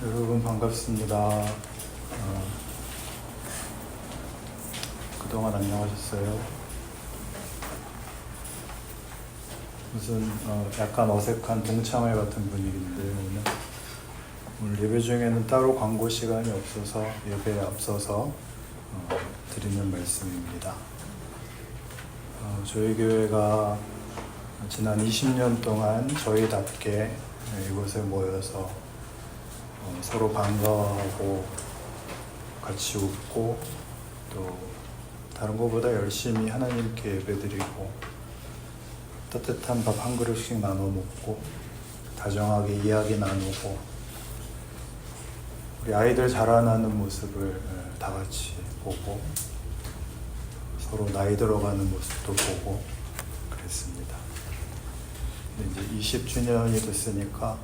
여러분 반갑습니다. 그동안 안녕하셨어요? 무슨 약간 어색한 동창회 같은 분위기인데 오늘 예배 중에는 따로 광고 시간이 없어서 예배에 앞서서 드리는 말씀입니다. 저희 교회가 지난 20년 동안 저희답게 이곳에 모여서 서로 반가워하고 같이 웃고 또 다른 것보다 열심히 하나님께 예배드리고 따뜻한 밥 한 그릇씩 나눠 먹고 다정하게 이야기 나누고 우리 아이들 자라나는 모습을 다 같이 보고 서로 나이 들어가는 모습도 보고 그랬습니다. 근데 이제 20주년이 됐으니까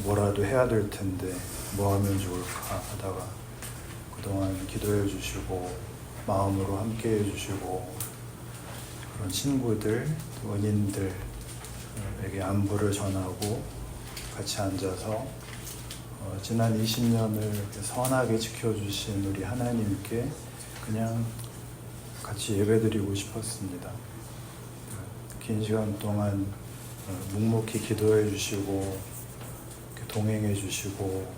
뭐라도 해야 될 텐데 뭐 하면 좋을까 하다가 그동안 기도해 주시고 마음으로 함께 해 주시고 그런 친구들, 원인들에게 안부를 전하고 같이 앉아서 지난 20년을 선하게 지켜주신 우리 하나님께 그냥 같이 예배드리고 싶었습니다. 긴 시간 동안 묵묵히 기도해 주시고 동행해 주시고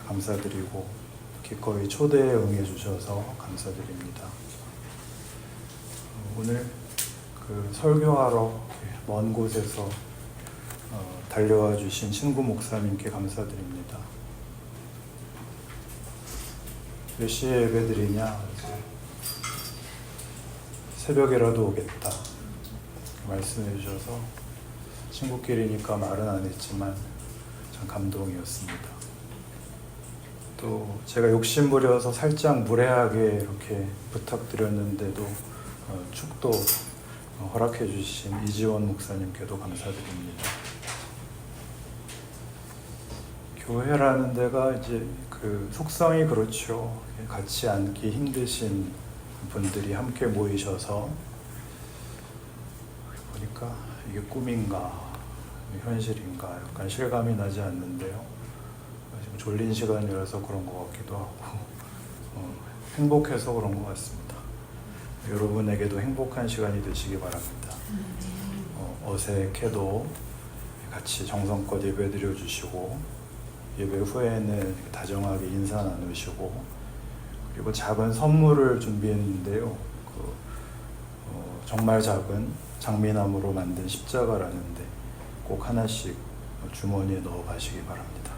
감사드리고 기꺼이 초대에 응해 주셔서 감사드립니다. 오늘 설교하러 먼 곳에서 달려와 주신 친구 목사님께 감사드립니다. 몇 시에 예배드리냐? 새벽이라도 오겠다 말씀해 주셔서 친구끼리니까 말은 안 했지만 참 감동이었습니다. 또 제가 욕심부려서 살짝 무례하게 이렇게 부탁드렸는데도 축도 허락해 주신 이지원 목사님께도 감사드립니다. 교회라는 데가 이제 속성이 그렇죠. 같이 앉기 힘드신 분들이 함께 모이셔서 보니까 이게 꿈인가 현실인가 약간 실감이 나지 않는데요. 지금 졸린 시간이라서 그런 것 같기도 하고 행복해서 그런 것 같습니다. 여러분에게도 행복한 시간이 되시기 바랍니다. 어색해도 같이 정성껏 예배 드려주시고 예배 후에는 다정하게 인사 나누시고 그리고 작은 선물을 준비했는데요. 정말 작은 장미나무로 만든 십자가라는데 꼭 하나씩 주머니에 넣어 가시기 바랍니다.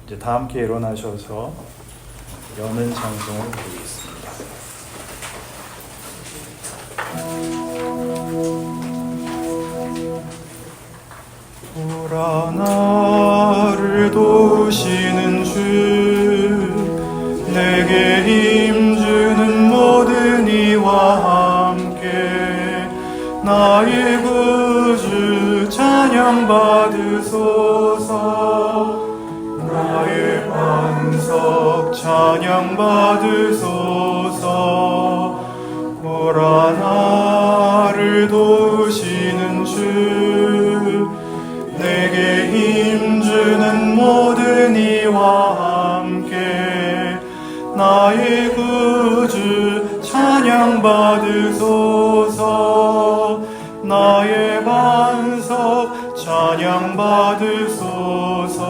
이제 다 함께 일어나셔서 여는 찬송을 부르겠습니다. 보라 나를 도우시는 주 내게 힘주는 모든 이와 함께 나의 구주 찬양 받으소서 나의 반석 찬양 받으소서 보라 나를 도우시는 주 내게 힘주는 모든 이와 함께 나의 구주 찬양 받으소서 나의 반석 찬양 받으소서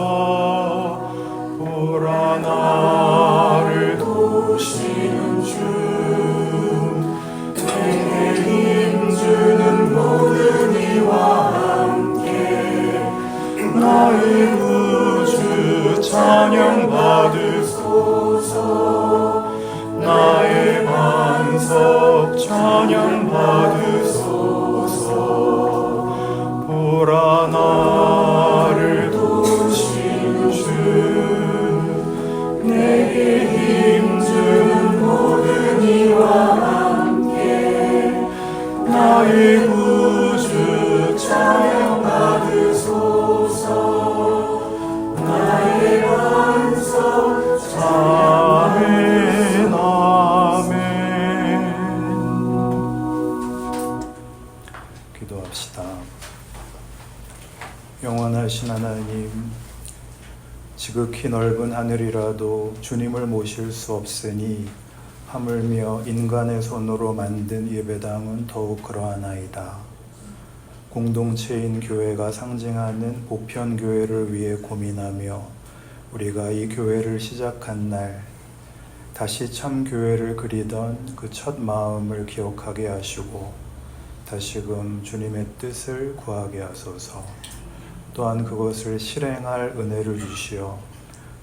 보라 나를 도우시는 주 내게 힘주는 모든 이와 함께 나의 구주 찬양 받으소서 나의 반석 찬양 받으소서 보라 나를 도우시는 주 내게 힘주는 모든 이와 함께 나의 구주 찬양 받으소서 나의 반석 아멘 아멘. 기도합시다. 영원하신 하나님, 지극히 넓은 하늘이라도 주님을 모실 수 없으니 하물며 인간의 손으로 만든 예배당은 더욱 그러하나이다. 공동체인 교회가 상징하는 보편교회를 위해 고민하며 우리가 이 교회를 시작한 날 다시 참 교회를 그리던 그 첫 마음을 기억하게 하시고 다시금 주님의 뜻을 구하게 하소서. 또한 그것을 실행할 은혜를 주시어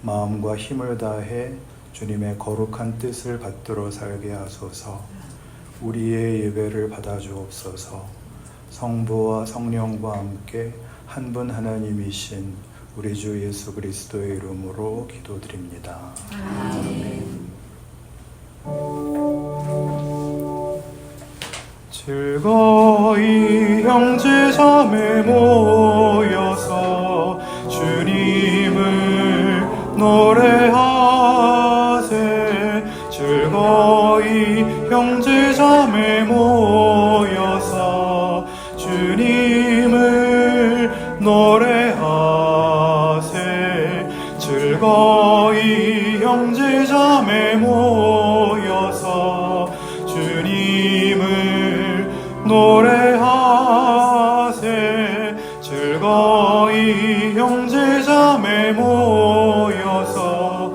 마음과 힘을 다해 주님의 거룩한 뜻을 받들어 살게 하소서. 우리의 예배를 받아주옵소서. 성부와 성령과 함께 한 분 하나님이신 우리 주 예수 그리스도의 이름으로 기도드립니다. 아멘. 즐거이 형제자매 모여서 주님을 노래하세. 즐거이 형제자매 모여서 주님을 노래하세. 즐거이 형제자매 모여서 주님을 노래하세. 즐거이 형제자매 모여서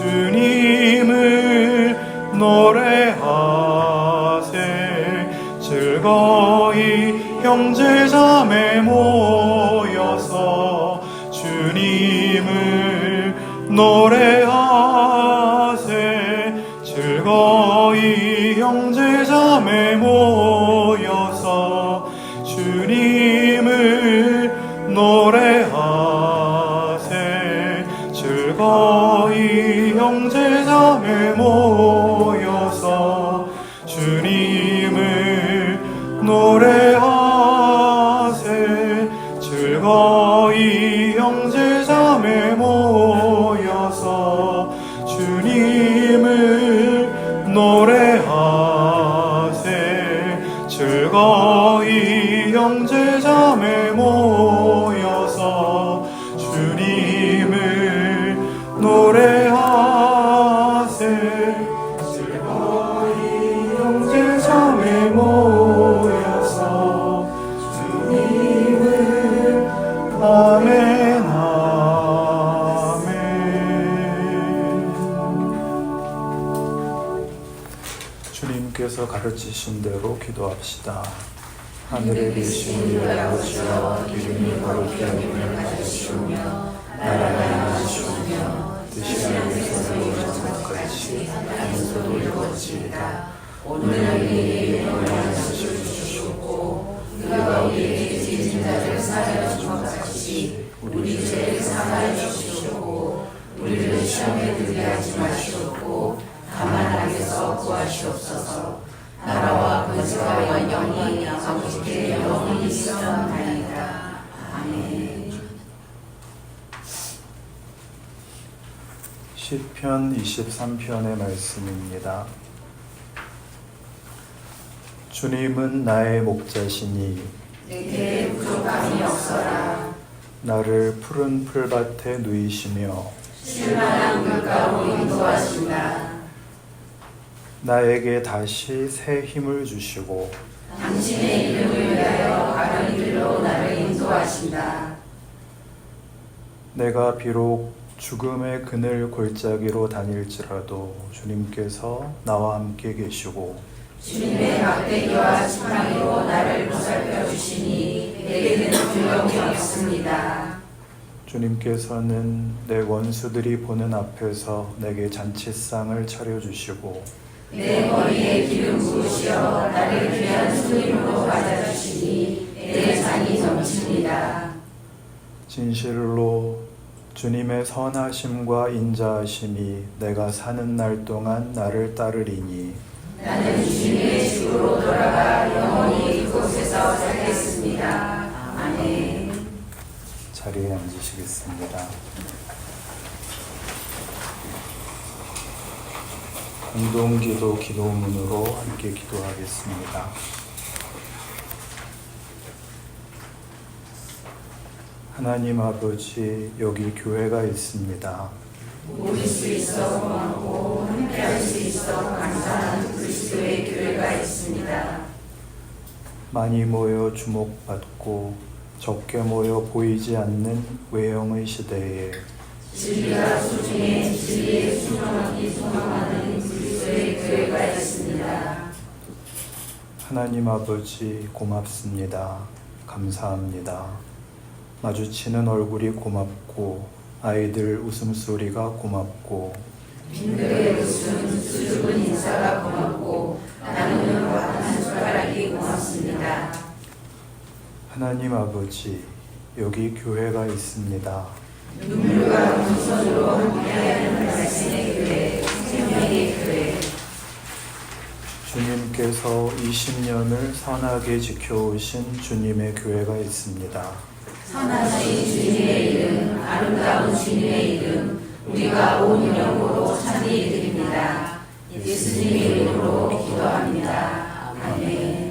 주님을 노래하세. 즐거이 형제자매 모여서 주님을 노래하세. 즐거이 형제자매 모여서 주님을 노래하세. 즐거이 형제자매 모여서 주님을 노래하세. 즐거이 형제자매 모여서 주님을 노래하세. 즐거이 형제자매 모여서 주님을 노래하세. 즐거이 형제자매 모여서 주님을 아멘 아멘. 주님께서 가르치신 대로 기도합시다. 하늘에 계신 우리 아버지여, 이름이 거룩히 여김을 받으시오며 나라가 임하시오며 뜻이 하늘에서 이루어진 것 같이 땅에서도 이루어지이다. 오늘 우리에게 영원한 것을 주시옵고 우리가 우리에게 죄진 자를 사하여 준 것 같이 우리 죄를 사하여 주시옵고 우리를 시험에 들게 하지 마시옵고 다만 악에서 구하시옵소서. 나라와 권세와 영광이 아버지께 영원히 있사옵나이다. 아멘. 시편 23편의 말씀입니다. 주님은 나의 목자시니 내게 부족함이 없어라. 나를 푸른 풀밭에 누이시며 쉴만한 물가로 인도하신다. 나에게 다시 새 힘을 주시고 당신의 이름을 위하여 바른 길로 나를 인도하신다. 내가 비록 죽음의 그늘 골짜기로 다닐지라도 주님께서 나와 함께 계시고 주님의 막대기와 지팡이로 나를 보살펴 주시니 내게는 두려움이 없습니다. 주님께서는 내 원수들이 보는 앞에서 내게 잔치상을 차려주시고 내 머리에 기름 부으시어 나를 귀한 손님으로 맞아주시니 내 잔이 넘칩니다. 진실로 주님의 선하심과 인자하심이 내가 사는 날 동안 나를 따르리니 나는 주님의 집으로 돌아가 영원히 그곳에서 살겠습니다. 아멘. 자리에 앉으시겠습니다. 공동기도 기도문으로 함께 기도하겠습니다. 하나님 아버지, 여기 교회가 있습니다. 모일 수 있어 고맙고 함께할 수 있어 감사한 그리스도의 교회가 있습니다. 많이 모여 주목받고 적게 모여 보이지 않는 외형의 시대에 진리가 소중해 진리에 순종하기 소망하는 그리스도의 교회가 있습니다. 하나님 아버지, 고맙습니다. 감사합니다. 마주치는 얼굴이 고맙고 아이들 웃음소리가 고맙고 빈들의 웃음 수줍은 인사가 고맙고 나누는 밥 한 숟가락이 고맙습니다. 하나님 아버지, 여기 교회가 있습니다. 눈물과 동선으로 함께하는 말씀의 교회, 생명의 교회. 주님께서 20년을 선하게 지켜오신 주님의 교회가 있습니다. 선하신 주님의 이름, 아름다운 주님의 이름, 우리가 온 영으로 찬미 드립니다. 예수님의 이름으로 기도합니다. 아멘.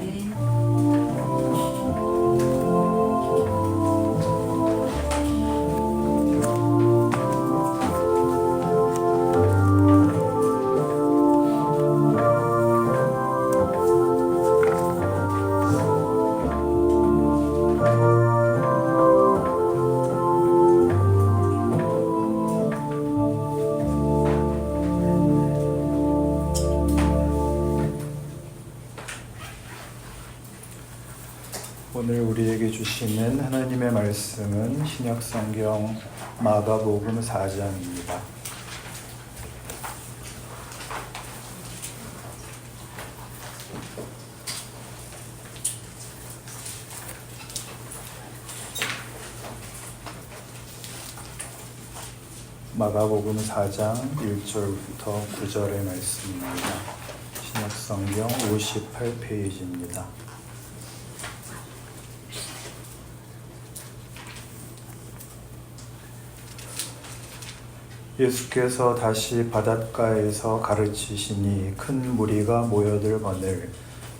오늘 우리에게 주시는 하나님의 말씀은 신약성경 마가복음 4장입니다. 마가복음 4장 1절부터 9절의 말씀입니다. 신약성경 58페이지입니다. 예수께서 다시 바닷가에서 가르치시니 큰 무리가 모여들거늘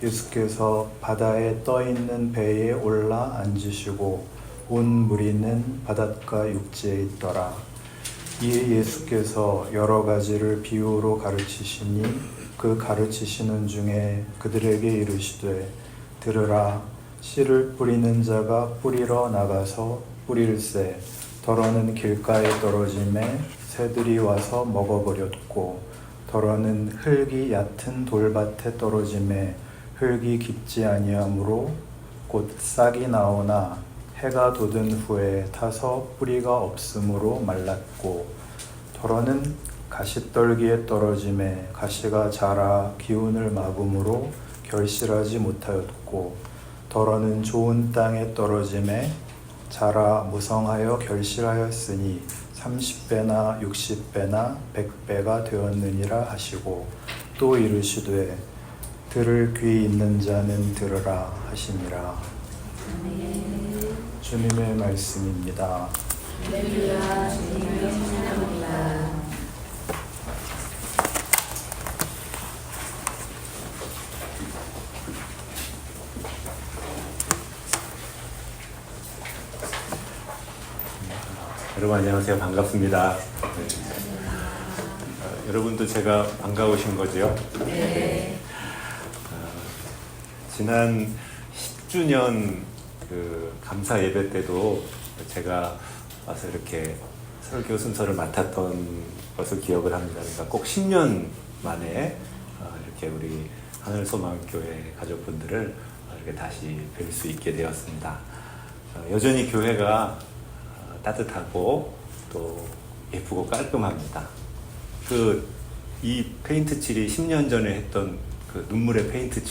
예수께서 바다에 떠있는 배에 올라 앉으시고 온 무리는 바닷가 육지에 있더라. 이에 예수께서 여러 가지를 비유로 가르치시니 그 가르치시는 중에 그들에게 이르시되 들으라. 씨를 뿌리는 자가 뿌리러 나가서 뿌릴새 더러는 길가에 떨어짐에 새들이 와서 먹어버렸고 더러는 흙이 얕은 돌밭에 떨어짐에 흙이 깊지 아니하므로 곧 싹이 나오나 해가 돋은 후에 타서 뿌리가 없으므로 말랐고 더러는 가시떨기에 떨어짐에 가시가 자라 기운을 막음으로 결실하지 못하였고 더러는 좋은 땅에 떨어짐에 자라 무성하여 결실하였으니 30배나 60배나 100배가 되었느니라 하시고 또 이르시되 들을 귀 있는 자는 들으라 하시니라. 주님의 말씀입니다. 할렐루야. 주님을 찬양합니다. 여러분 안녕하세요. 반갑습니다. 여러분도 제가 반가우신 거죠? 네. 지난 10주년 그 감사 예배 때도 제가 와서 이렇게 설교 순서를 맡았던 것을 기억을 합니다. 그러니까 꼭 10년 만에 이렇게 우리 하늘소망교회 가족분들을 이렇게 다시 뵐 수 있게 되었습니다. 여전히 교회가 따뜻하고 또 예쁘고 깔끔합니다. 이 페인트 칠이 10년 전에 했던 그 눈물의 페인트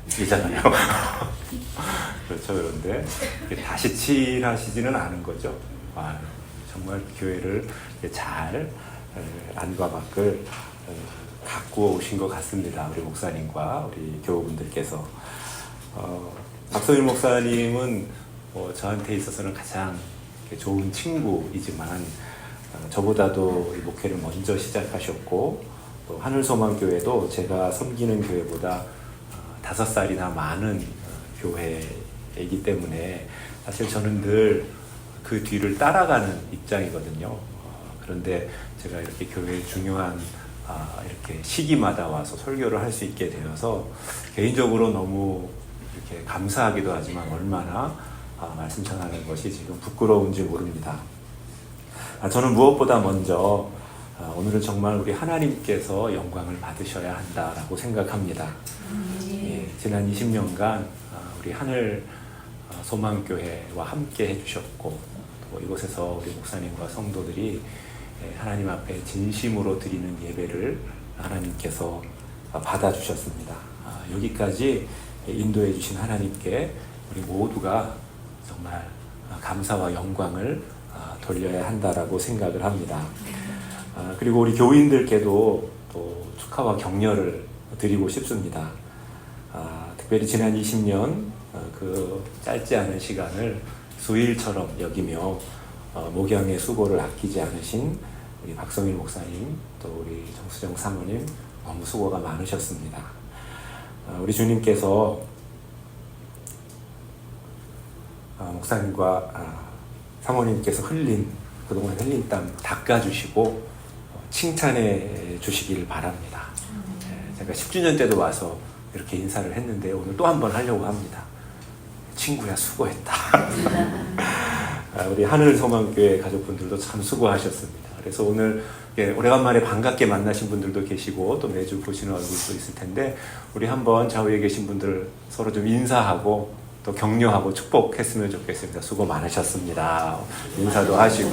칠이잖아요. 그렇죠. 그런데 다시 칠하시지는 않은 거죠. 정말 교회를 잘 안과 밖을 가꾸어 오신 것 같습니다. 우리 목사님과 우리 교우분들께서. 박성일 목사님은 저한테 있어서는 가장 좋은 친구이지만 저보다도 이 목회를 먼저 시작하셨고 또 하늘소망교회도 제가 섬기는 교회보다 5살이나 많은 교회이기 때문에 사실 저는 늘 그 뒤를 따라가는 입장이거든요. 그런데 제가 이렇게 교회의 중요한 이렇게 시기마다 와서 설교를 할 수 있게 되어서 개인적으로 너무 이렇게 감사하기도 하지만 얼마나 말씀 전하는 것이 지금 부끄러운지 모릅니다. 저는 무엇보다 먼저 오늘은 정말 우리 하나님께서 영광을 받으셔야 한다라고 생각합니다. 예, 지난 20년간 우리 하늘 소망교회와 함께 해주셨고 또 이곳에서 우리 목사님과 성도들이 하나님 앞에 진심으로 드리는 예배를 하나님께서 받아주셨습니다. 여기까지 인도해 주신 하나님께 우리 모두가 정말 감사와 영광을 돌려야 한다라고 생각을 합니다. 그리고 우리 교인들께도 또 축하와 격려를 드리고 싶습니다. 특별히 지난 20년 그 짧지 않은 시간을 수일처럼 여기며 목양의 수고를 아끼지 않으신 우리 박성일 목사님, 또 우리 정수정 사모님 너무 수고가 많으셨습니다. 우리 주님께서 목사님과 사모님께서 그동안 흘린 땀 닦아주시고 칭찬해 주시길 바랍니다. 제가 10주년 때도 와서 이렇게 인사를 했는데 오늘 또 한 번 하려고 합니다. 친구야 수고했다. 우리 하늘소망교회 가족분들도 참 수고하셨습니다. 그래서 오늘 오래간만에 반갑게 만나신 분들도 계시고 또 매주 보시는 얼굴도 있을 텐데 우리 한번 좌우에 계신 분들 서로 좀 인사하고 또 격려하고 축복했으면 좋겠습니다. 수고 많으셨습니다. 인사도 하시고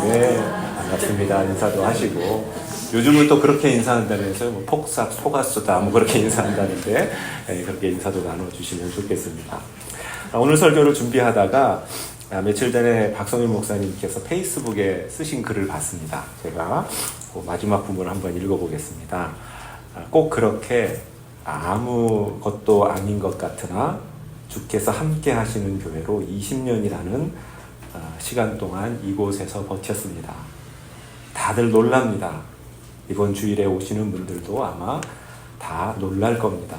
네 반갑습니다. 인사도 하시고 요즘은 또 그렇게 인사한다면서요. 뭐 폭삭 소가수다 뭐 그렇게 인사한다는데 그렇게 인사도 나눠주시면 좋겠습니다. 오늘 설교를 준비하다가 며칠 전에 박성일 목사님께서 페이스북에 쓰신 글을 봤습니다. 제가 그 마지막 부분을 한번 읽어보겠습니다. 꼭 그렇게 아무것도 아닌 것 같으나 주께서 함께 하시는 교회로 20년이라는 시간 동안 이곳에서 버텼습니다. 다들 놀랍니다. 이번 주일에 오시는 분들도 아마 다 놀랄 겁니다.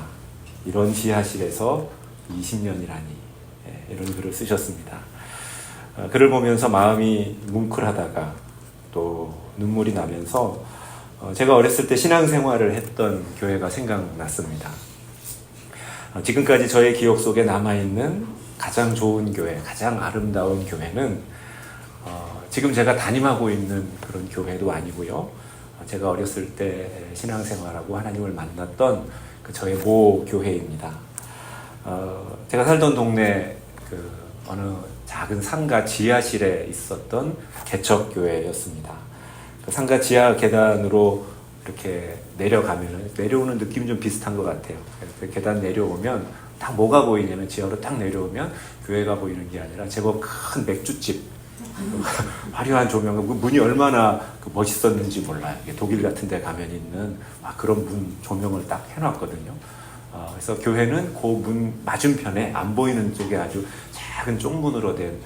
이런 지하실에서 20년이라니 이런 글을 쓰셨습니다. 글을 보면서 마음이 뭉클하다가 또 눈물이 나면서 제가 어렸을 때 신앙생활을 했던 교회가 생각났습니다. 지금까지 저의 기억 속에 남아있는 가장 좋은 교회, 가장 아름다운 교회는 지금 제가 담임하고 있는 그런 교회도 아니고요. 제가 어렸을 때 신앙생활하고 하나님을 만났던 그 저의 모 교회입니다. 제가 살던 동네 그 어느 작은 상가 지하실에 있었던 개척교회였습니다. 그 상가 지하 계단으로 이렇게 내려오는 느낌이 좀 비슷한 것 같아요. 그 계단 내려오면 딱 뭐가 보이냐면 지하로 딱 내려오면 교회가 보이는 게 아니라 제법 큰 맥주집, 화려한 조명, 문이 얼마나 멋있었는지 몰라요. 독일 같은 데 가면 있는 그런 문 조명을 딱 해놨거든요. 그래서 교회는 그 문 맞은편에 안 보이는 쪽에 아주 작은 쪽문으로 된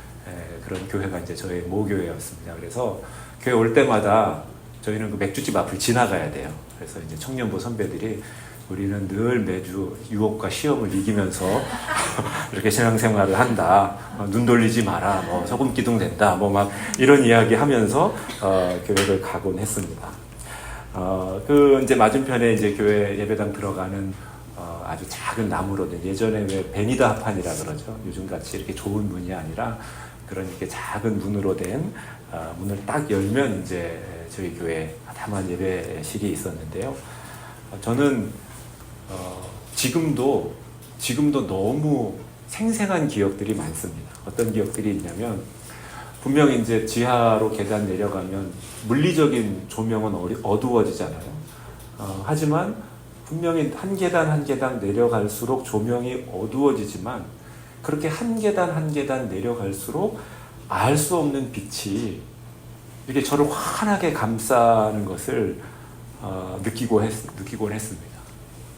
그런 교회가 이제 저의 모교회였습니다. 그래서 교회 올 때마다 저희는 그 맥주집 앞을 지나가야 돼요. 그래서 이제 청년부 선배들이 우리는 늘 매주 유혹과 시험을 이기면서 이렇게 신앙생활을 한다. 눈 돌리지 마라. 뭐 소금 기둥 된다. 뭐 막 이런 이야기 하면서 교회를 가곤 했습니다. 그 이제 맞은편에 이제 교회 예배당 들어가는 아주 작은 나무로 된 예전에 왜 베니다 합판이라 그러죠. 요즘 같이 이렇게 좋은 문이 아니라 그런 이렇게 작은 문으로 된 문을 딱 열면 이제 저희 교회 다만 예배실이 있었는데요. 저는 지금도 너무 생생한 기억들이 많습니다. 어떤 기억들이 있냐면 분명히 이제 지하로 계단 내려가면 물리적인 조명은 어두워지잖아요. 하지만 분명히 한 계단 한 계단 내려갈수록 조명이 어두워지지만 그렇게 한 계단 한 계단 내려갈수록 알 수 없는 빛이 이렇게 저를 환하게 감싸는 것을 느끼곤 했습니다.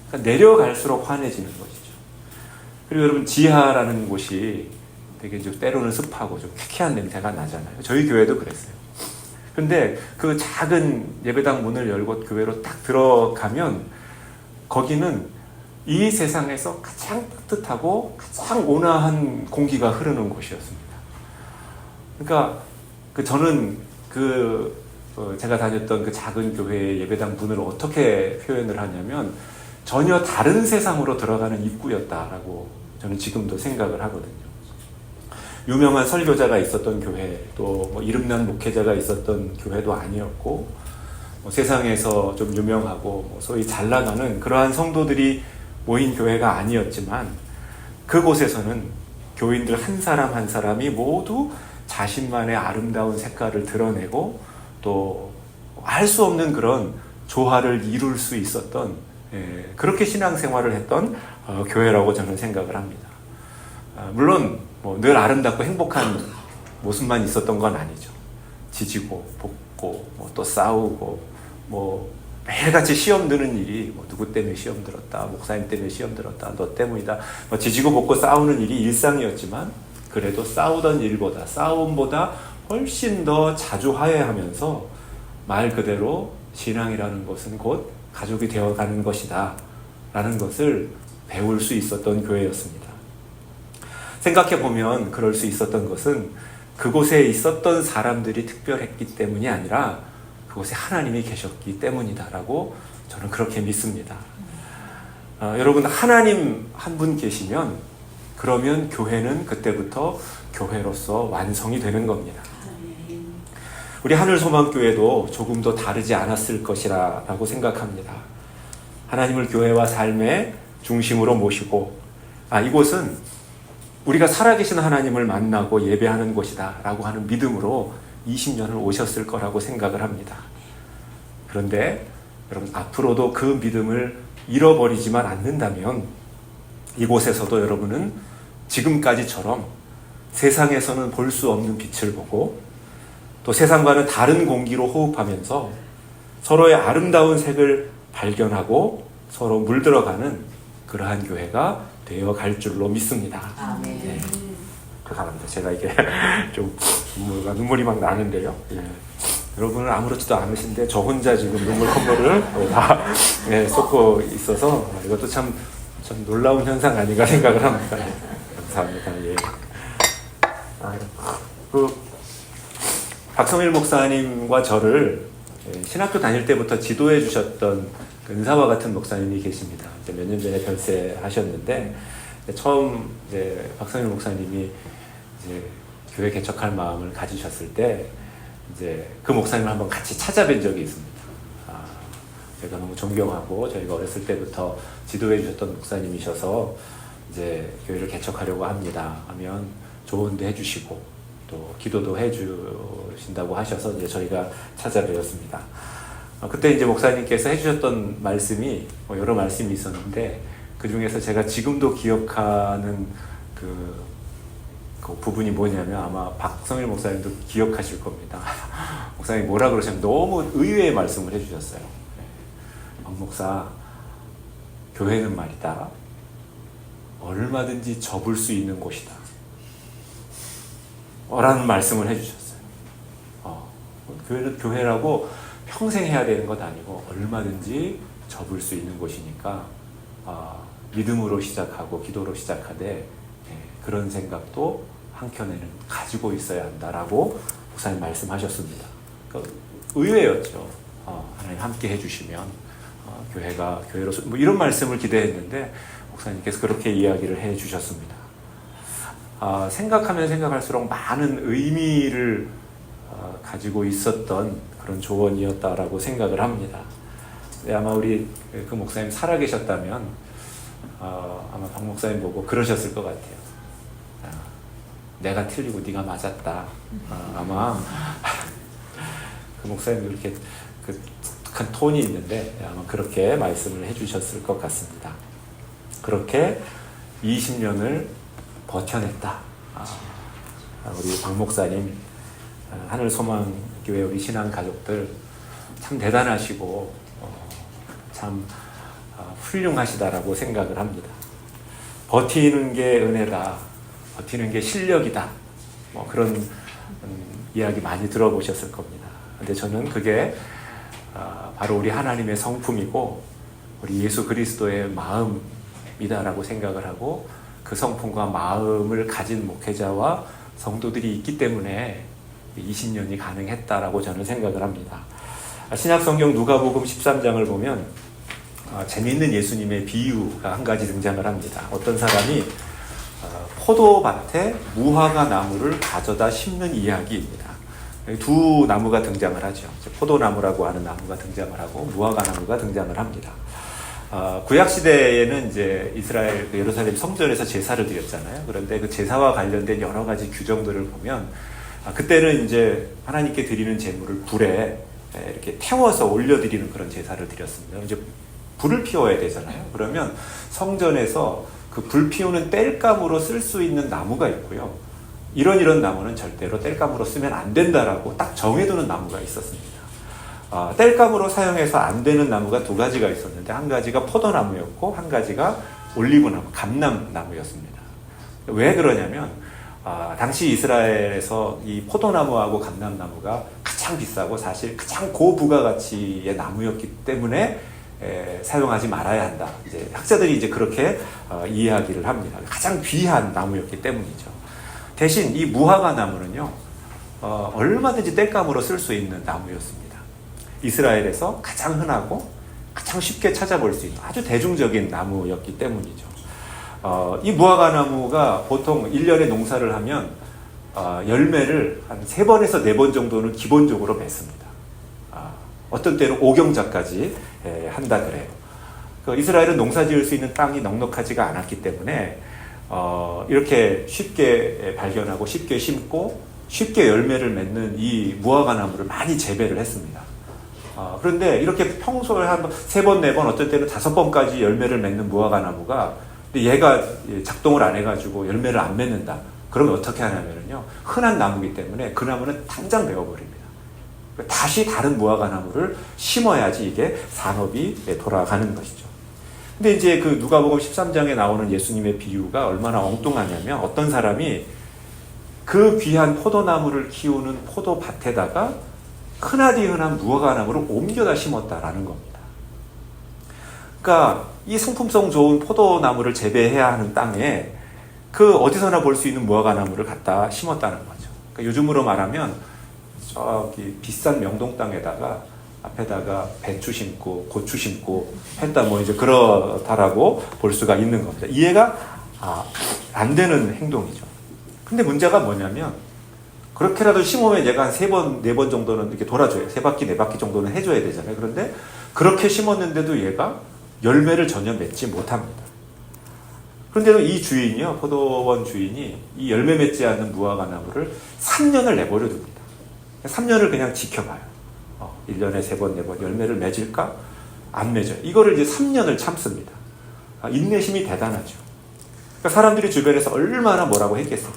그러니까 내려갈수록 환해지는 것이죠. 그리고 여러분 지하라는 곳이 되게 이제 때로는 습하고 좀 쾌쾌한 냄새가 나잖아요. 저희 교회도 그랬어요. 근데 그 작은 예배당 문을 열고 교회로 딱 들어가면 거기는 이 세상에서 가장 따뜻하고 가장 온화한 공기가 흐르는 곳이었습니다. 그러니까 저는 제가 다녔던 그 작은 교회의 예배당 문을 어떻게 표현을 하냐면 전혀 다른 세상으로 들어가는 입구였다라고 저는 지금도 생각을 하거든요. 유명한 설교자가 있었던 교회, 또 뭐 이름난 목회자가 있었던 교회도 아니었고, 뭐 세상에서 좀 유명하고 뭐 소위 잘 나가는 그러한 성도들이 모인 교회가 아니었지만, 그곳에서는 교인들 한 사람 한 사람이 모두 자신만의 아름다운 색깔을 드러내고 또 알 수 없는 그런 조화를 이룰 수 있었던, 그렇게 신앙생활을 했던 교회라고 저는 생각을 합니다. 물론 뭐 늘 아름답고 행복한 모습만 있었던 건 아니죠. 지지고 볶고 뭐 또 싸우고 뭐 매일같이 시험 드는 일이, 뭐 누구 때문에 시험 들었다, 목사님 때문에 시험 들었다, 너 때문이다, 뭐 지지고 볶고 싸우는 일이 일상이었지만, 그래도 싸우던 일보다, 싸움보다 훨씬 더 자주 화해하면서 말 그대로 신앙이라는 것은 곧 가족이 되어가는 것이다 라는 것을 배울 수 있었던 교회였습니다. 생각해보면 그럴 수 있었던 것은 그곳에 있었던 사람들이 특별했기 때문이 아니라 그곳에 하나님이 계셨기 때문이다라고 저는 그렇게 믿습니다. 여러분, 하나님 한 분 계시면 그러면 교회는 그때부터 교회로서 완성이 되는 겁니다. 우리 하늘소망교회도 조금 더 다르지 않았을 것이라고 생각합니다. 하나님을 교회와 삶의 중심으로 모시고, 이곳은 우리가 살아계신 하나님을 만나고 예배하는 곳이다 라고 하는 믿음으로 20년을 오셨을 거라고 생각을 합니다. 그런데 여러분, 앞으로도 그 믿음을 잃어버리지만 않는다면 이곳에서도 여러분은 지금까지처럼 세상에서는 볼 수 없는 빛을 보고 또 세상과는 다른 공기로 호흡하면서 서로의 아름다운 색을 발견하고 서로 물들어가는 그러한 교회가 되어갈 줄로 믿습니다. 아멘. 네. 감사합니다. 제가 이게 좀 눈물이 막 나는데요. 예. 여러분은 아무렇지도 않으신데 저 혼자 지금 눈물 콧물을 다 쏟고 있어서 이것도 참 놀라운 현상 아닌가 생각을 합니다. 예. 감사합니다. 예. 박성일 목사님과 저를 신학교 다닐 때부터 지도해 주셨던 은사와 같은 목사님이 계십니다. 이제 몇 년 전에 별세하셨는데, 처음 이제 박성일 목사님이 이제 교회 개척할 마음을 가지셨을 때 이제 그 목사님을 한번 같이 찾아뵌 적이 있습니다. 제가 너무 존경하고 저희가 어렸을 때부터 지도해 주셨던 목사님이셔서 이제 교회를 개척하려고 합니다 하면 조언도 해주시고 또 기도도 해주신다고 하셔서 이제 저희가 찾아뵈었습니다. 그때 이제 목사님께서 해주셨던 말씀이 여러 말씀이 있었는데, 그 중에서 제가 지금도 기억하는 그 부분이 뭐냐면, 아마 박성일 목사님도 기억하실 겁니다. 목사님이 뭐라 그러셨냐면 너무 의외의 말씀을 해주셨어요. 박 목사, 교회는 말이다, 얼마든지 접을 수 있는 곳이다 라는 말씀을 해주셨어요. 교회는 교회라고 평생 해야 되는 것 아니고 얼마든지 접을 수 있는 곳이니까 믿음으로 시작하고 기도로 시작하되 그런 생각도 한켠에는 가지고 있어야 한다라고 목사님 말씀하셨습니다. 그러니까 의외였죠. 하나님 함께 해주시면 교회가 교회로서 뭐 이런 말씀을 기대했는데 목사님께서 그렇게 이야기를 해주셨습니다. 생각하면 생각할수록 많은 의미를 가지고 있었던 그런 조언이었다라고 생각을 합니다. 아마 우리 그 목사님 살아계셨다면 아마 박 목사님 보고 그러셨을 것 같아요. 내가 틀리고 네가 맞았다. 아마 그 목사님도 이렇게 그 독특한 톤이 있는데 아마 그렇게 말씀을 해주셨을 것 같습니다. 그렇게 20년을 버텨냈다. 우리 박 목사님, 하늘소망교회 우리 신앙 가족들 참 대단하시고 참 훌륭하시다라고 생각을 합니다. 버티는 게 은혜다, 버티는 게 실력이다, 뭐 그런 이야기 많이 들어보셨을 겁니다. 근데 저는 그게 바로 우리 하나님의 성품이고 우리 예수 그리스도의 마음이다라고 생각을 하고, 그 성품과 마음을 가진 목회자와 성도들이 있기 때문에 20년이 가능했다라고 저는 생각을 합니다. 신약 성경 누가복음 13장을 보면 재미있는 예수님의 비유가 한 가지 등장을 합니다. 어떤 사람이 포도밭에 무화과 나무를 가져다 심는 이야기입니다. 두 나무가 등장을 하죠. 포도나무라고 하는 나무가 등장을 하고 무화과 나무가 등장을 합니다. 구약 시대에는 이제 이스라엘 예루살렘 성전에서 제사를 드렸잖아요. 그런데 그 제사와 관련된 여러 가지 규정들을 보면 그때는 이제 하나님께 드리는 제물을 불에 이렇게 태워서 올려드리는 그런 제사를 드렸습니다. 이제 불을 피워야 되잖아요. 그러면 성전에서 그 불 피우는 땔감으로 쓸 수 있는 나무가 있고요. 이런 나무는 절대로 땔감으로 쓰면 안 된다라고 딱 정해두는 나무가 있었습니다. 땔감으로 사용해서 안 되는 나무가 두 가지가 있었는데 한 가지가 포도나무였고 한 가지가 올리브나무, 감람나무였습니다. 왜 그러냐면 당시 이스라엘에서 이 포도나무하고 감람나무가 가장 비싸고 사실 가장 고부가가치의 나무였기 때문에 사용하지 말아야 한다. 이제 학자들이 이제 그렇게 이야기를 합니다. 가장 귀한 나무였기 때문이죠. 대신 이 무화과 나무는요, 얼마든지 땔감으로 쓸 수 있는 나무였습니다. 이스라엘에서 가장 흔하고 가장 쉽게 찾아볼 수 있는 아주 대중적인 나무였기 때문이죠. 이 무화과 나무가 보통 1년에 농사를 하면 열매를 한 3번에서 4번 정도는 기본적으로 맺습니다. 어떤 때는 5경자까지 한다 그래요. 이스라엘은 농사 지을 수 있는 땅이 넉넉하지가 않았기 때문에 이렇게 쉽게 발견하고 쉽게 심고 쉽게 열매를 맺는 이 무화과 나무를 많이 재배를 했습니다. 그런데 이렇게 평소에 한 3번, 4번, 어떨 때는 5번까지 열매를 맺는 무화과 나무가 얘가 작동을 안 해가지고 열매를 안 맺는다. 그러면 어떻게 하냐면요. 흔한 나무이기 때문에 그 나무는 당장 베어버립니다. 다시 다른 무화과 나무를 심어야지 이게 산업이 돌아가는 것이죠. 근데 이제 그 누가복음 13장에 나오는 예수님의 비유가 얼마나 엉뚱하냐면 어떤 사람이 그 귀한 포도나무를 키우는 포도밭에다가 흔하디 흔한 무화과 나무를 옮겨다 심었다라는 겁니다. 그러니까 이 상품성 좋은 포도나무를 재배해야 하는 땅에 그 어디서나 볼 수 있는 무화과 나무를 갖다 심었다는 거죠. 그러니까 요즘으로 말하면 저기 비싼 명동 땅에다가 앞에다가 배추 심고 고추 심고 했다 뭐 이제 그렇다라고 볼 수가 있는 겁니다. 이해가 안 되는 행동이죠. 근데 문제가 뭐냐면 그렇게라도 심으면 얘가 한 3번, 4번 정도는 이렇게 돌아줘요. 3바퀴, 4바퀴 정도는 해줘야 되잖아요. 그런데 그렇게 심었는데도 얘가 열매를 전혀 맺지 못합니다. 그런데도 이 주인이요, 포도원 주인이 이 열매 맺지 않는 무화과 나무를 3년을 내버려 둡니다. 3년을 그냥 지켜봐요. 1년에 3번, 4번 열매를 맺을까? 안 맺어요. 이거를 이제 3년을 참습니다. 인내심이 대단하죠. 그러니까 사람들이 주변에서 얼마나 뭐라고 했겠어요.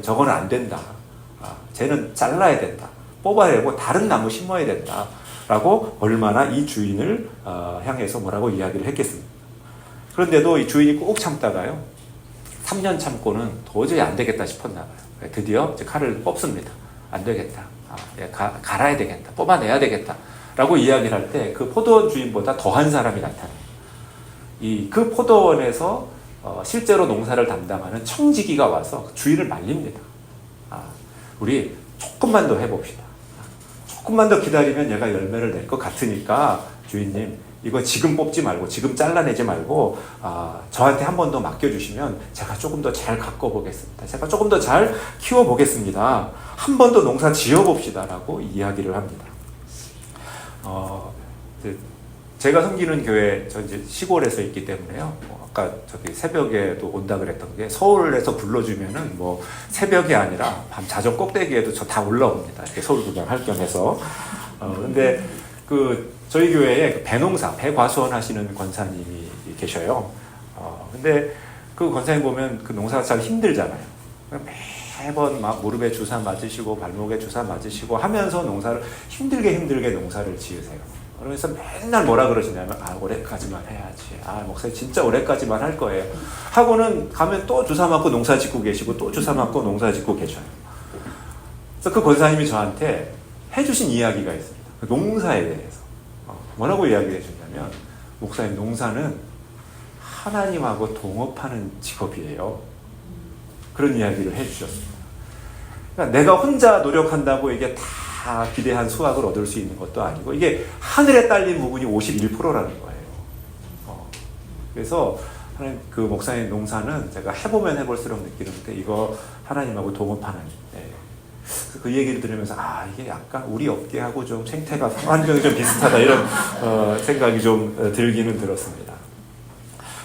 저거는 안 된다. 쟤는 잘라야 된다. 뽑아내고 다른 나무 심어야 된다. 라고 얼마나 이 주인을 향해서 뭐라고 이야기를 했겠습니까? 그런데도 이 주인이 꼭 참다가요. 3년 참고는 도저히 안 되겠다 싶었나 봐요. 드디어 이제 칼을 뽑습니다. 안 되겠다. 갈아야 되겠다. 뽑아내야 되겠다. 라고 이야기를 할 때 그 포도원 주인보다 더한 사람이 나타나요. 그 포도원에서 실제로 농사를 담당하는 청지기가 와서 주인을 말립니다. 우리 조금만 더 해봅시다. 조금만 더 기다리면 얘가 열매를 낼 것 같으니까 주인님 이거 지금 뽑지 말고 지금 잘라내지 말고 저한테 한 번 더 맡겨주시면 제가 조금 더 잘 가꿔보겠습니다. 제가 조금 더 잘 키워보겠습니다. 한 번 더 농사 지어봅시다 라고 이야기를 합니다. 제가 섬기는 교회 저 이제 시골에서 있기 때문에요. 아까 저기 새벽에도 온다 그랬던 게 서울에서 불러주면은 뭐 새벽이 아니라 밤 자정 꼭대기에도 저 다 올라옵니다. 이렇게 서울 구경할 겸해서. 근데 저희 교회에 그 배농사, 배과수원 하시는 권사님이 계셔요. 근데 그 권사님 보면 그 농사가 참 힘들잖아요. 매번 막 무릎에 주사 맞으시고 발목에 주사 맞으시고 하면서 농사를 힘들게 농사를 지으세요. 그래서 맨날 뭐라 그러시냐면 올해까지만 해야지. 목사님 진짜 올해까지만 할 거예요. 하고는 가면 또 주사 맞고 농사 짓고 계시고 또 주사 맞고 농사 짓고 계셔요. 그래서 그 권사님이 저한테 해주신 이야기가 있습니다. 그 농사에 대해서. 뭐라고 이야기해 주냐면 목사님 농사는 하나님하고 동업하는 직업이에요. 그런 이야기를 해주셨습니다. 그러니까 내가 혼자 노력한다고 이게 다 기대한 수확을 얻을 수 있는 것도 아니고 이게 하늘에 딸린 부분이 51%라는 거예요. 그래서 하나님 그 목사님 농사는 제가 해보면 해볼수록 느끼는데 이거 하나님하고 동업하는 그 얘기를 들으면서 이게 약간 우리 업계하고 좀 생태가 환경이 좀 비슷하다 이런 생각이 좀 들기는 들었습니다.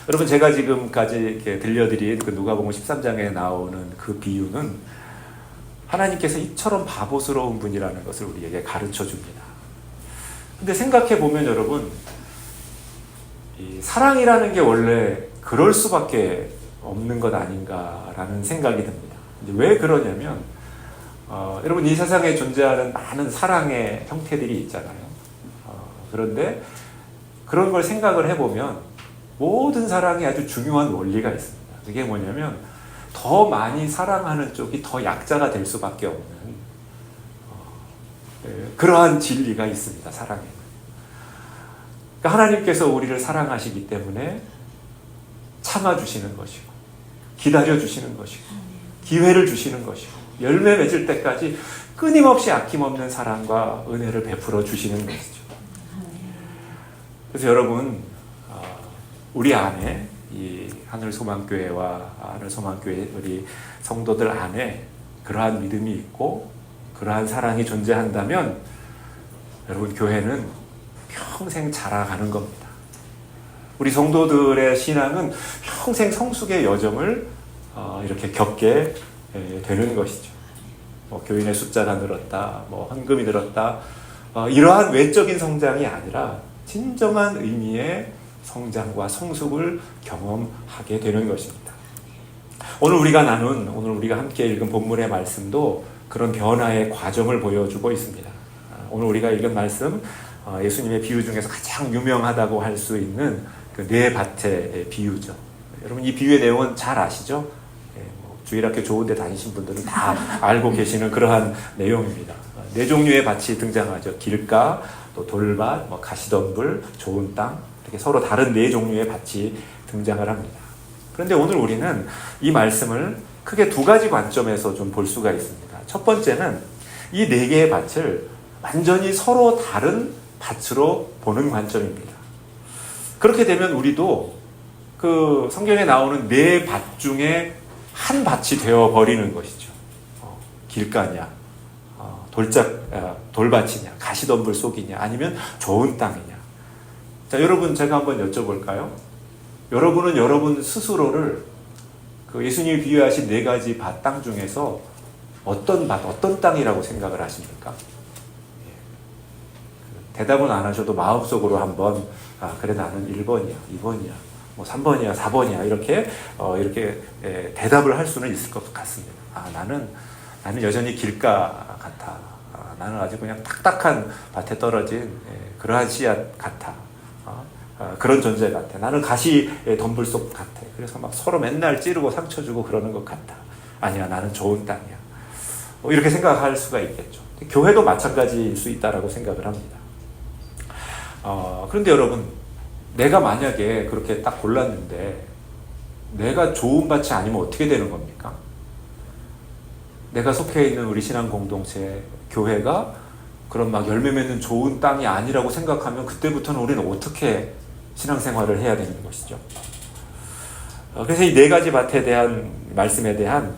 여러분 제가 지금까지 이렇게 들려드린 그 누가복음 13장에 나오는 그 비유는 하나님께서 이처럼 바보스러운 분이라는 것을 우리에게 가르쳐 줍니다. 근데 생각해 보면 여러분 이 사랑이라는 게 원래 그럴 수밖에 없는 것 아닌가라는 생각이 듭니다. 왜 그러냐면 여러분 이 세상에 존재하는 많은 사랑의 형태들이 있잖아요. 그런데 그런 걸 생각을 해보면 모든 사랑이 아주 중요한 원리가 있습니다. 그게 뭐냐면 더 많이 사랑하는 쪽이 더 약자가 될 수밖에 없는 그러한 진리가 있습니다. 사랑에. 그러니까 하나님께서 우리를 사랑하시기 때문에 참아주시는 것이고 기다려주시는 것이고 기회를 주시는 것이고 열매 맺을 때까지 끊임없이 아낌없는 사랑과 은혜를 베풀어 주시는 것이죠. 그래서 여러분 우리 안에 이 하늘소망교회와 하늘소망교회 우리 성도들 안에 그러한 믿음이 있고 그러한 사랑이 존재한다면 여러분 교회는 평생 자라가는 겁니다. 우리 성도들의 신앙은 평생 성숙의 여정을 이렇게 겪게 되는 것이죠. 교인의 숫자가 늘었다, 헌금이 늘었다, 이러한 외적인 성장이 아니라 진정한 의미의 성장과 성숙을 경험하게 되는 것입니다. 오늘 우리가 함께 읽은 본문의 말씀도 그런 변화의 과정을 보여주고 있습니다. 오늘 우리가 읽은 말씀, 예수님의 비유 중에서 가장 유명하다고 할 수 있는 그 네 밭의 비유죠. 여러분 이 비유의 내용은 잘 아시죠? 주일학교 좋은 데 다니신 분들은 다 알고 계시는 그러한 내용입니다. 네 종류의 밭이 등장하죠. 길가, 또 돌밭, 가시덤불, 좋은 땅, 이렇게 서로 다른 네 종류의 밭이 등장을 합니다. 그런데 오늘 우리는 이 말씀을 크게 두 가지 관점에서 좀 볼 수가 있습니다. 첫 번째는 이 네 개의 밭을 완전히 서로 다른 밭으로 보는 관점입니다. 그렇게 되면 우리도 그 성경에 나오는 네 밭 중에 한 밭이 되어버리는 것이죠. 길가냐, 돌밭이냐, 가시덤불 속이냐, 아니면 좋은 땅이냐. 자, 여러분 제가 한번 여쭤볼까요? 여러분은 여러분 스스로를 그 예수님이 비유하신 네 가지 밭 땅 중에서 어떤 밭, 어떤 땅이라고 생각을 하십니까? 대답은 안 하셔도 마음속으로 한번 그래 나는 1번이야, 2번이야, 3번이야, 4번이야 이렇게 대답을 할 수는 있을 것 같습니다. 나는 여전히 길가 같아. 나는 아주 그냥 딱딱한 밭에 떨어진 그러한 씨앗 같아. 그런 존재 같아. 나는 가시 덤불 속 같아. 그래서 막 서로 맨날 찌르고 상처 주고 그러는 것 같아. 아니야, 나는 좋은 땅이야. 이렇게 생각할 수가 있겠죠. 교회도 마찬가지일 수 있다라고 생각을 합니다. 그런데 여러분, 내가 만약에 그렇게 딱 골랐는데 내가 좋은 밭이 아니면 어떻게 되는 겁니까? 내가 속해 있는 우리 신앙 공동체, 교회가 그런 막 열매 맺는 좋은 땅이 아니라고 생각하면 그때부터는 우리는 어떻게 신앙생활을 해야 되는 것이죠? 그래서 이 네 가지 밭에 대한 말씀에 대한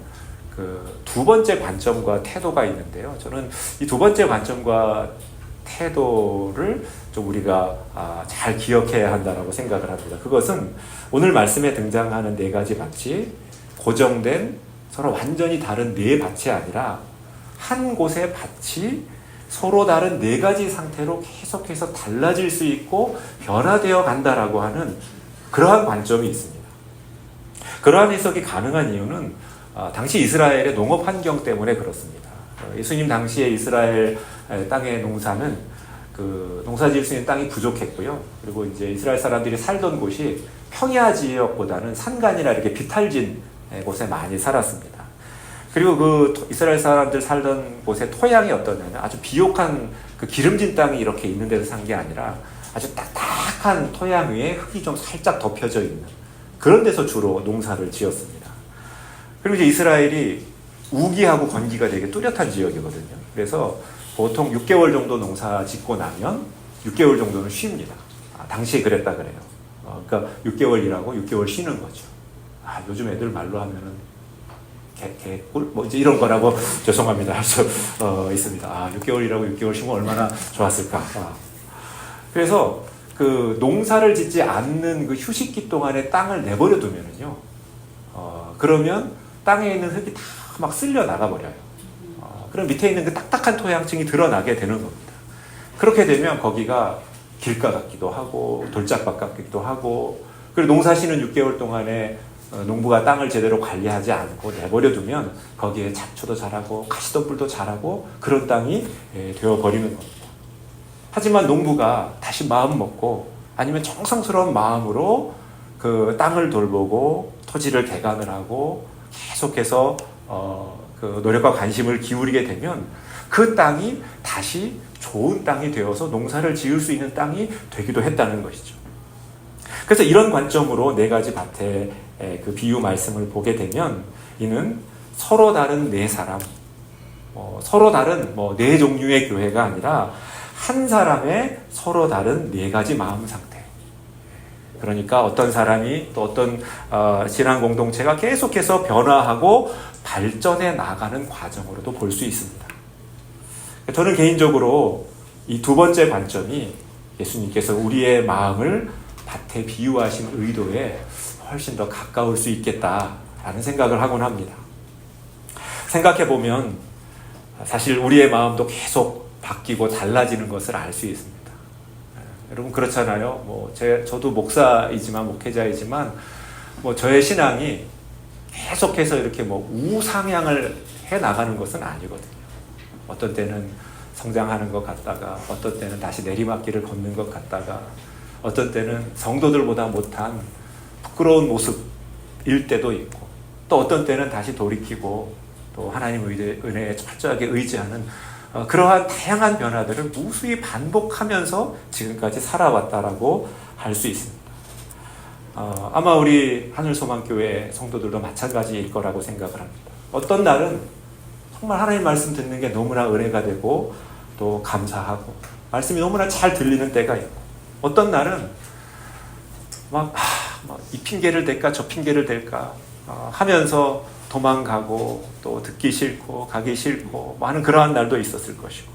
그 두 번째 관점과 태도가 있는데요. 저는 이 두 번째 관점과 태도를 좀 우리가 잘 기억해야 한다고 생각을 합니다. 그것은 오늘 말씀에 등장하는 네 가지 밭이 고정된 서로 완전히 다른 네 밭이 아니라 한 곳의 밭이 서로 다른 네 가지 상태로 계속해서 달라질 수 있고 변화되어 간다라고 하는 그러한 관점이 있습니다. 그러한 해석이 가능한 이유는 당시 이스라엘의 농업 환경 때문에 그렇습니다. 예수님 당시에 이스라엘 땅의 농사는 그 농사 지을 수 있는 땅이 부족했고요. 그리고 이제 이스라엘 사람들이 살던 곳이 평야 지역보다는 산간이나 이렇게 비탈진 곳에 많이 살았습니다. 그리고 그 이스라엘 사람들 살던 곳의 토양이 어떠냐면 아주 비옥한 그 기름진 땅이 이렇게 있는 데서 산 게 아니라 아주 딱딱한 토양 위에 흙이 좀 살짝 덮여져 있는 그런 데서 주로 농사를 지었습니다. 그리고 이제 이스라엘이 우기하고 건기가 되게 뚜렷한 지역이거든요. 그래서 보통 6개월 정도 농사 짓고 나면 6개월 정도는 쉽니다. 당시에 그랬다 그래요. 그러니까 6개월 일하고 6개월 쉬는 거죠. 요즘 애들 말로 하면은 개꿀 뭐 이제 이런 거라고 죄송합니다 할 수 있습니다. 6개월 일하고 6개월 쉬면 얼마나 좋았을까. 그래서 그 농사를 짓지 않는 그 휴식기 동안에 땅을 내버려 두면은요, 그러면 땅에 있는 흙이 다 막 쓸려 나가 버려요. 그럼 밑에 있는 그 딱딱한 토양층이 드러나게 되는 겁니다. 그렇게 되면 거기가 길가 같기도 하고 돌짝밭 같기도 하고, 그리고 농사 쉬는 6개월 동안에 농부가 땅을 제대로 관리하지 않고 내버려 두면 거기에 잡초도 자라고 가시덤불도 자라고 그런 땅이 되어버리는 겁니다. 하지만 농부가 다시 마음 먹고 아니면 정성스러운 마음으로 그 땅을 돌보고 토지를 개간을 하고 계속해서 그 노력과 관심을 기울이게 되면 그 땅이 다시 좋은 땅이 되어서 농사를 지을 수 있는 땅이 되기도 했다는 것이죠. 그래서 이런 관점으로 네 가지 밭의 그 비유 말씀을 보게 되면 이는 서로 다른 네 사람, 서로 다른 네 종류의 교회가 아니라 한 사람의 서로 다른 네 가지 마음 상태. 그러니까 어떤 사람이 또 어떤 신앙 공동체가 계속해서 변화하고 발전해 나가는 과정으로도 볼 수 있습니다. 저는 개인적으로 이 두 번째 관점이 예수님께서 우리의 마음을 밭에 비유하신 의도에 훨씬 더 가까울 수 있겠다라는 생각을 하곤 합니다. 생각해보면 사실 우리의 마음도 계속 바뀌고 달라지는 것을 알 수 있습니다. 여러분 그렇잖아요. 저도 목사이지만 목회자이지만 저의 신앙이 계속해서 이렇게 우상향을 해 나가는 것은 아니거든요. 어떤 때는 성장하는 것 같다가 어떤 때는 다시 내리막길을 걷는 것 같다가 어떤 때는 성도들보다 못한 부끄러운 모습일 때도 있고 또 어떤 때는 다시 돌이키고 또 하나님 은혜에 철저하게 의지하는 그러한 다양한 변화들을 무수히 반복하면서 지금까지 살아왔다라고 할 수 있습니다. 아마 우리 하늘소망교회 성도들도 마찬가지일 거라고 생각을 합니다. 어떤 날은 정말 하나님 말씀 듣는 게 너무나 은혜가 되고 또 감사하고 말씀이 너무나 잘 들리는 때가 있고 어떤 날은 이 핑계를 댈까 저 핑계를 댈까 하면서 도망가고 또 듣기 싫고 가기 싫고 하는 그러한 날도 있었을 것이고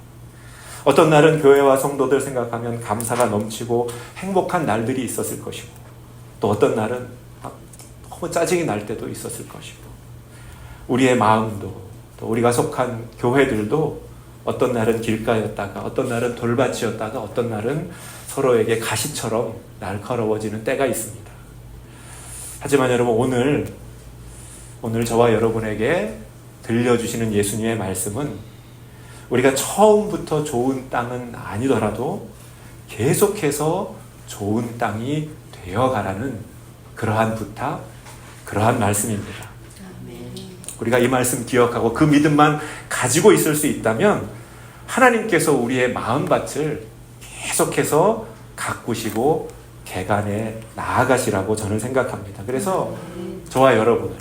어떤 날은 교회와 성도들 생각하면 감사가 넘치고 행복한 날들이 있었을 것이고 또 어떤 날은 너무 짜증이 날 때도 있었을 것이고 우리의 마음도 또 우리가 속한 교회들도 어떤 날은 길가였다가 어떤 날은 돌밭이었다가 어떤 날은 서로에게 가시처럼 날카로워지는 때가 있습니다. 하지만 여러분 오늘 저와 여러분에게 들려주시는 예수님의 말씀은 우리가 처음부터 좋은 땅은 아니더라도 계속해서 좋은 땅이 되어가라는 그러한 부탁, 그러한 말씀입니다. 우리가 이 말씀 기억하고 그 믿음만 가지고 있을 수 있다면 하나님께서 우리의 마음밭을 계속해서 가꾸시고 개간해 나아가시라고 저는 생각합니다. 그래서 저와 여러분을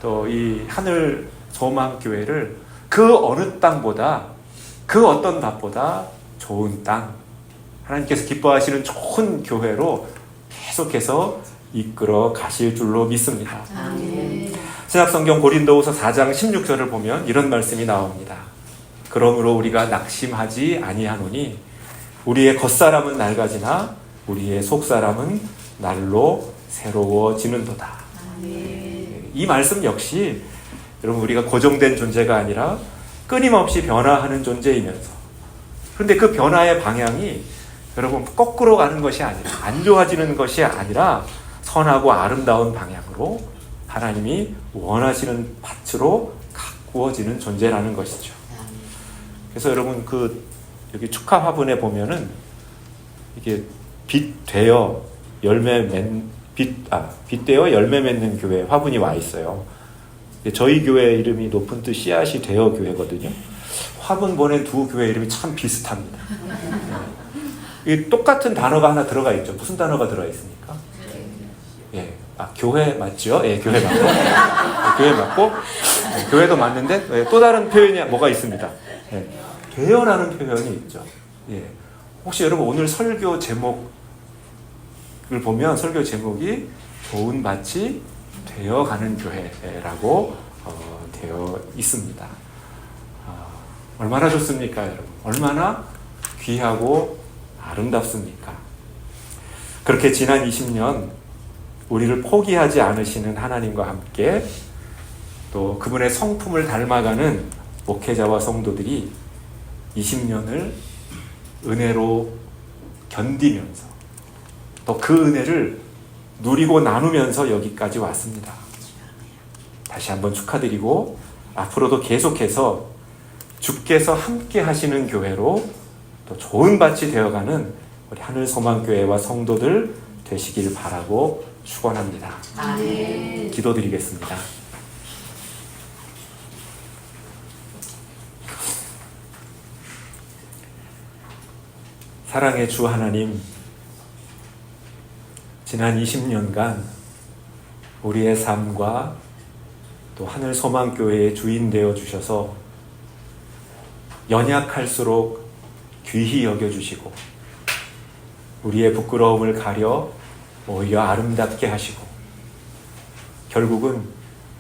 또 이 하늘 소망교회를 그 어느 땅보다 그 어떤 밭보다 좋은 땅 하나님께서 기뻐하시는 좋은 교회로 계속해서 이끌어 가실 줄로 믿습니다. 신약성경 고린도후서 4장 16절을 보면 이런 말씀이 나옵니다. 그러므로 우리가 낙심하지 아니하노니 우리의 겉사람은 낡아지나 우리의 속사람은 날로 새로워지는도다. 이 말씀 역시 여러분 우리가 고정된 존재가 아니라 끊임없이 변화하는 존재이면서 그런데 그 변화의 방향이 여러분 거꾸로 가는 것이 아니라 안 좋아지는 것이 아니라 선하고 아름다운 방향으로 하나님이 원하시는 밭으로 가꾸어지는 존재라는 것이죠. 그래서 여러분 여기 축하 화분에 보면은 이게 빛되어 열매 맺는 교회 화분이 와 있어요. 저희 교회 이름이 높은 뜻 씨앗이 되어 교회거든요. 화분 보낸 두 교회 이름이 참 비슷합니다. 이 똑같은 단어가 하나 들어가 있죠. 무슨 단어가 들어가 있습니까? 교회 맞죠? 예, 교회 맞고. 교회 맞고. 교회도 맞는데 또 다른 표현이 뭐가 있습니다. 예, 되어라는 표현이 있죠. 예. 혹시 여러분 오늘 설교 제목을 보면 설교 제목이 좋은 밭이 되어가는 교회라고 되어 있습니다. 얼마나 좋습니까, 여러분? 얼마나 귀하고 아름답습니까? 그렇게 지난 20년 우리를 포기하지 않으시는 하나님과 함께 또 그분의 성품을 닮아가는 목회자와 성도들이 20년을 은혜로 견디면서 또 그 은혜를 누리고 나누면서 여기까지 왔습니다. 다시 한번 축하드리고 앞으로도 계속해서 주께서 함께 하시는 교회로 또 좋은 밭이 되어가는 우리 하늘소망교회와 성도들 되시길 바라고 축원합니다. 아멘. 기도드리겠습니다. 사랑의 주 하나님, 지난 20년간 우리의 삶과 또 하늘소망교회의 주인 되어 주셔서 연약할수록 귀히 여겨주시고 우리의 부끄러움을 가려 오히려 아름답게 하시고 결국은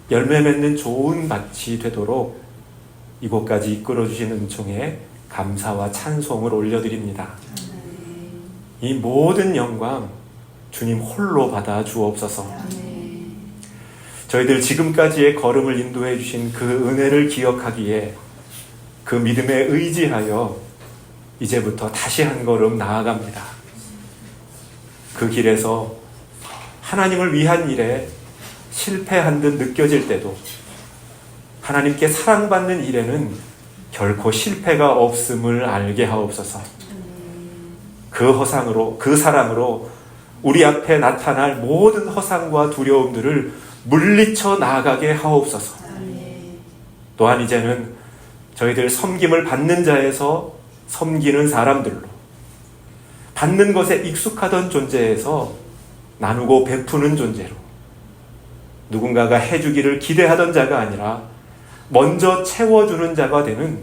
열매 맺는 좋은 밭이 되도록 이곳까지 이끌어주신 은총에 감사와 찬송을 올려드립니다. 이 모든 영광 주님 홀로 받아 주옵소서. 저희들 지금까지의 걸음을 인도해 주신 그 은혜를 기억하기에 그 믿음에 의지하여 이제부터 다시 한 걸음 나아갑니다. 그 길에서 하나님을 위한 일에 실패한 듯 느껴질 때도 하나님께 사랑받는 일에는 결코 실패가 없음을 알게 하옵소서. 그 허상으로, 그 사랑으로 우리 앞에 나타날 모든 허상과 두려움들을 물리쳐 나아가게 하옵소서. 또한 이제는 저희들 섬김을 받는 자에서 섬기는 사람들로, 받는 것에 익숙하던 존재에서 나누고 베푸는 존재로, 누군가가 해주기를 기대하던 자가 아니라 먼저 채워주는 자가 되는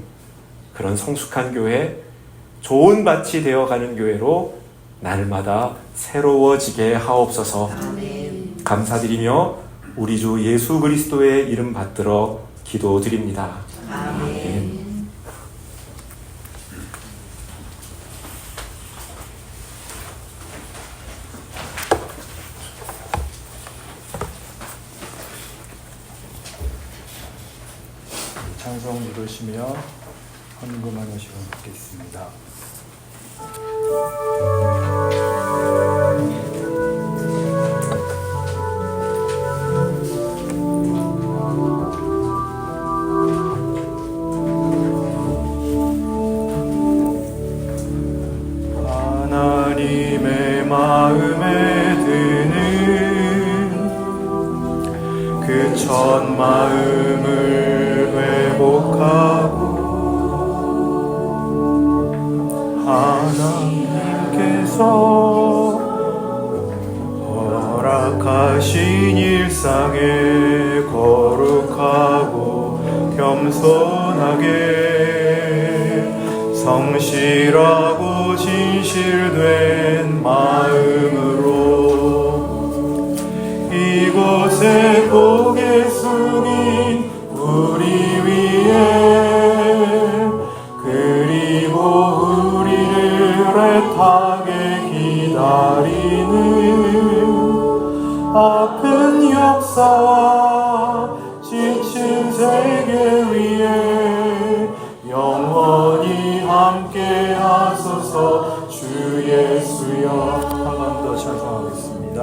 그런 성숙한 교회, 좋은 밭이 되어가는 교회로 날마다 새로워지게 하옵소서. 아멘. 감사드리며 우리 주 예수 그리스도의 이름 받들어 기도드립니다. 아멘. 찬송 부르시며 헌금하는 시간 갖겠습니다. 하나님의 마음에 드는 그 첫 마음을 회복하고 하나님께서 허락하신 일상에 거룩하고 겸손하게 성실하고 진실된 마음으로 이곳에 고개 숙인 우리 위에 그리고 애타게 기다리는 아픈 역사와 지친 세계 위에 영원히 함께 하소서. 주 예수여. 한 번 더 찬송하겠습니다.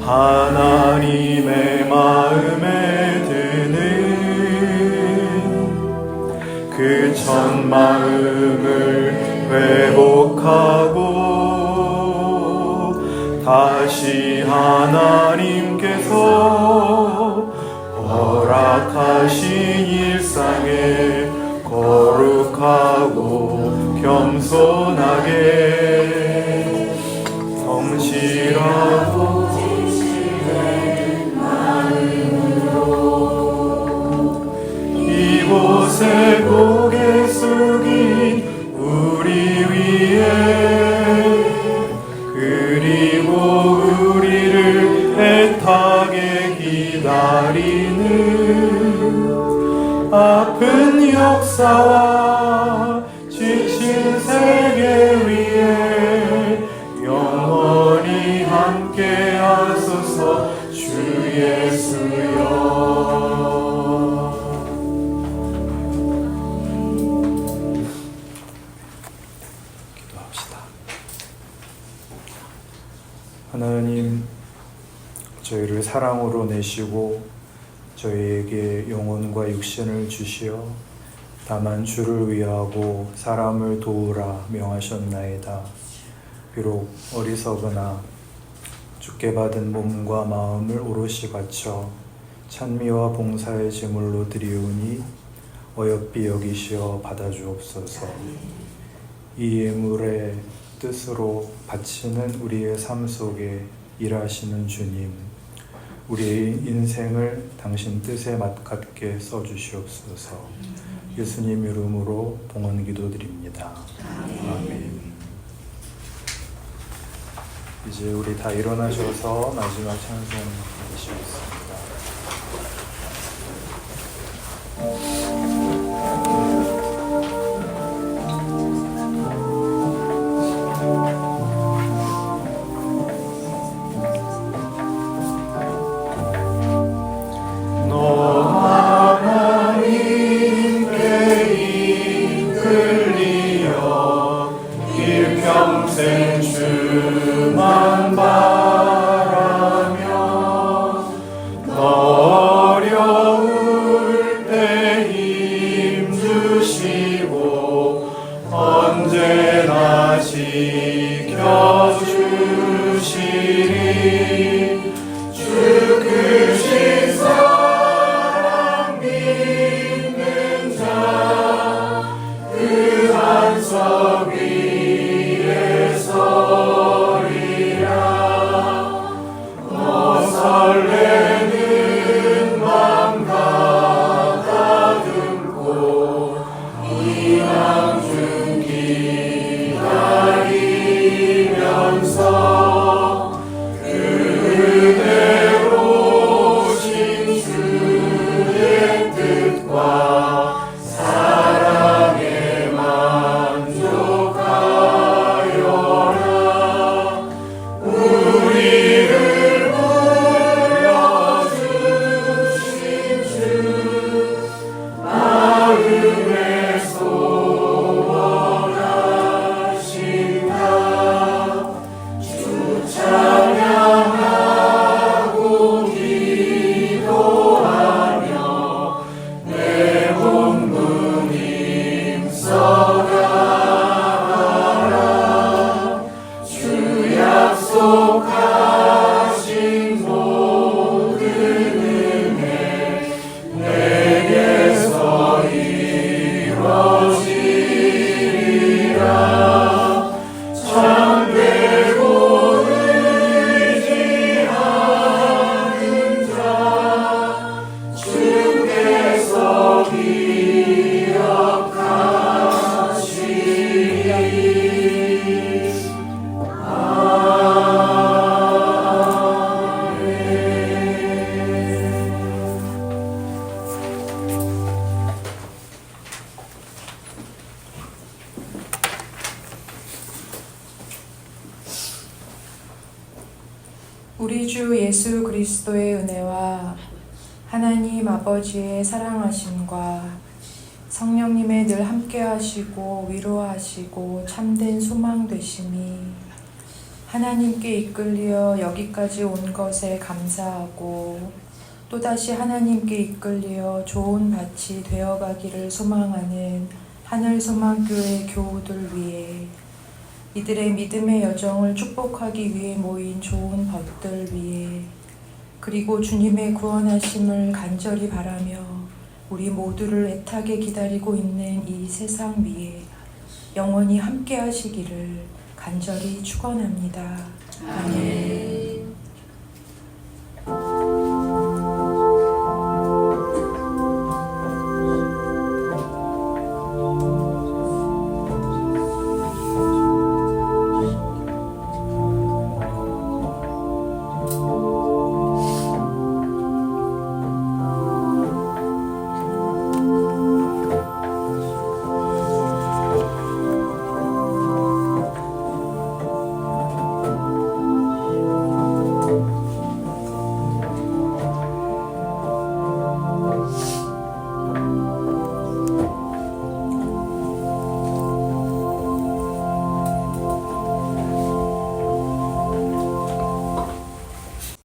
하나님의 마음에 드는 그 첫 마음을 회복하고 다시 하나님께서 허락하신 일상에 거룩하고 겸손하게 성실하고 진실된 마음으로 이곳에 고개 숙인 우리 위에 그리고 우리를 애타게 기다리는 아픈 역사와 지친 세계 위에 영원히 함께 하소서 주 예수여. 기도합시다. 하나님, 저희를 사랑으로 내시고 저희에게 영혼과 육신을 주시어 다만 주를 위하고 사람을 도우라 명하셨나이다. 비록 어리석으나 주께 받은 몸과 마음을 오롯이 바쳐 찬미와 봉사의 제물로 드리오니 어여삐 여기시어 받아주옵소서. 이 예물의 뜻으로 바치는 우리의 삶 속에 일하시는 주님, 우리의 인생을 당신 뜻에 맞게 써주시옵소서. 예수님 이름으로 봉헌 기도드립니다. 아멘. 이제 우리 다 일어나셔서 마지막 찬송 하시겠습니다. 평생 주만 바라며 어려울 때 힘 주시고 언제나 지켜주시리. 주 크신 사랑 믿는 자 그 한석 위에 서리라. 설레는 맘 가다듬고 이방 중 기다리면서 그대로 오신 주의 뜻과 사랑에 만족하여라. 우리를 불러주신 주 마음에 소원하신다. 주 찬양하고 기도하며 내 온몸 힘써가라. 주 약속하신 모든 은혜 내게서 이루어지리라. 참되고 의지하는 자 주께서 기억하시리. 우리 주 예수 그리스도의 은혜와 하나님 아버지의 사랑하심과 성령님의 늘 함께하시고 위로하시고 참된 소망 되심이 하나님께 이끌려 여기까지 온 것에 감사하고 또다시 하나님께 이끌려 좋은 밭이 되어가기를 소망하는 하늘소망교회 교우들 위해 이들의 믿음의 여정을 축복하기 위해 모인 좋은 벗들 위해 그리고 주님의 구원하심을 간절히 바라며 우리 모두를 애타게 기다리고 있는 이 세상 위에 영원히 함께 하시기를 간절히 축원합니다. 아멘.